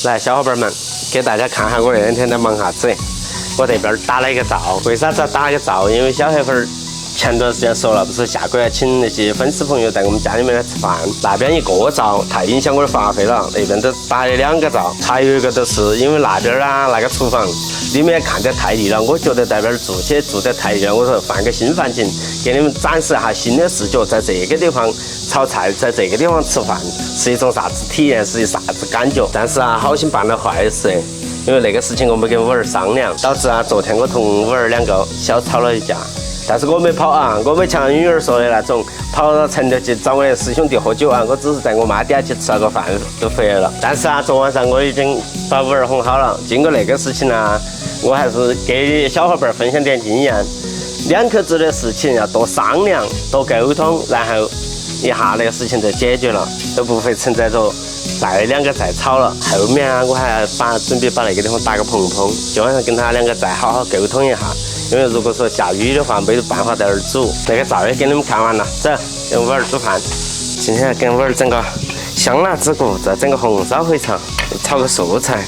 来，小伙伴们，给大家看下我那两天在忙啥子。我这边打了一个灶，为啥子要打一个灶？因为小黑粉儿前段时间说了，不是下个月请那些粉丝朋友在我们家里面来吃饭，那边一个灶太影响我的发挥了，那边都打了2个灶，还有一个就是因为那边啊那个厨房里面看得太腻了，我觉得在那边住得太腻了，我说换个新环境，给你们展示一下新的视觉，在这个地方炒菜，在这个地方吃饭是一种啥子体验，是一啥子感觉？但是啊，好心办了坏事。因为那个事情我没跟我儿商量，导致啊，昨天我同我儿2个小吵了一架。但是我没跑啊，我没像女儿说的那种跑到城头去找我的师兄弟喝酒啊，我只是在我妈底下去吃了个饭就回来了。但是啊，昨晚上我已经把我儿哄好了。经过那个事情呢，我还是给小伙伴分享点经验，2口子的事情要多商量、多沟通，然后一下那个事情就解决了，都不会存在着再2个再吵了。后面啊，我还准备把那个地方打个棚棚，今晚上跟他2个再好好沟通一下。因为如果说下雨的话，没有办法在那儿煮。那个灶也给你们看完了，走，给我儿煮饭。今天给我儿整个香辣子骨，再整个红烧肥肠，炒个素菜。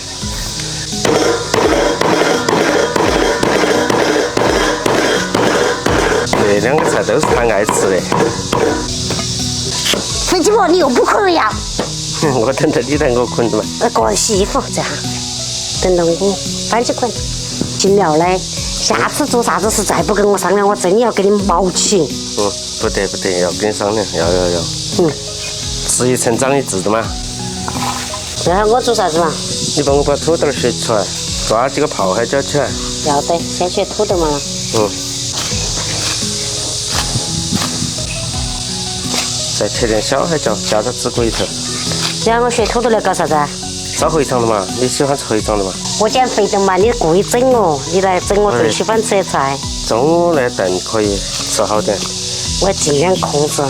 这2个菜都是他爱吃的。飞机婆，你又不可以呀？我等着你来，我捆着嘛。过来洗衣服，这下等到我搬起捆。尽了嘞，下次做啥子事再不跟我商量，我真的要给你毛起。不得，要跟你商量，要。吃一堑长一智的嘛。然后我做啥子嘛？你帮我把土豆削出来，抓几个泡海椒起来。要得，先削土豆嘛。再切点小海椒，加到子骨里头。然后我削土豆来搞啥子啊？烧肥肠的嘛，你喜欢吃肥肠的嘛？我减肥的嘛，你故意整我，你来整我最喜欢吃的菜。中午那顿可以吃好点。我尽量控制。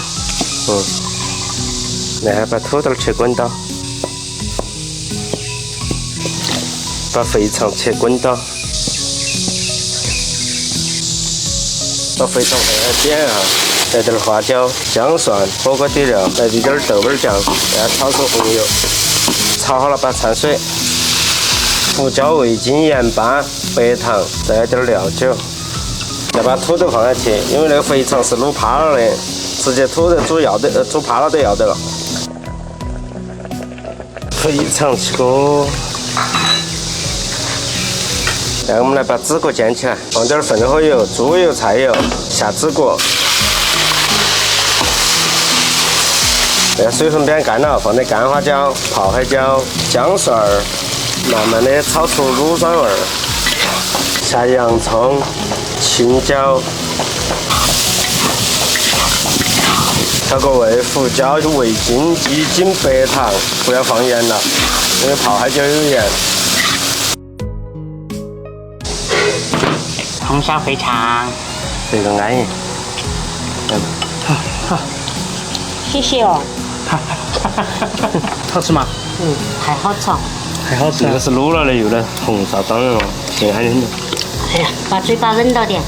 然后把土豆切滚刀，把肥肠切滚刀，把肥肠点一下，来点花椒、姜蒜、火锅底料，来滴点豆瓣酱，然后炒出红油。炒好了，把掺水、胡椒、味精、盐巴、白糖，再点料酒，再把土豆放下去，因为那个肥肠是卤趴了的，直接土豆煮趴了都要得了。肥肠起锅，然后我们来把子骨煎起来，放点粉火油、猪油、菜油，下子骨。这水分煸干了，放点干花椒、泡海椒、姜蒜儿，慢慢的炒出卤酸味儿。下洋葱、青椒，调个味，胡椒、味精、鸡精、白糖，不要放盐了，因为泡海椒有盐。红烧肥肠，这个安逸。好，谢谢哦。好吃吗？还好吃。还好吃。这个是卤了的油的红烧，当然了，咸很的。哎呀，把嘴巴忍到点。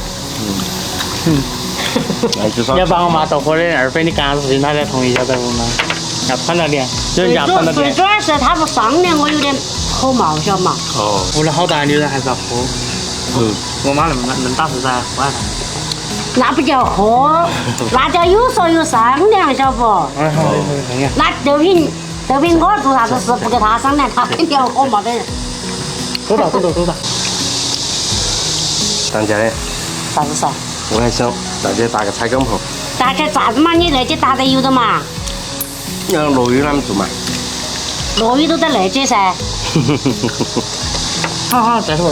那就说。要把我妈到火的200的干事情，她才同意，晓得不嘛？要plan到点，有人家plan到最点。主要是他不商量，我有点火冒，晓得嘛？哦。屋里好大，女人还是要喝。我妈恁打是噻，喝下。那不叫喝，那叫有说有商量，晓得不？好。那豆品我做啥子事不跟他商量，他肯定要火冒的人。走到。当家的，啥子事？我还想大家搭个彩钢棚。大家啥子嘛？你那些搭得有的嘛？让落雨他们做嘛？落雨都在那些噻。好，再说。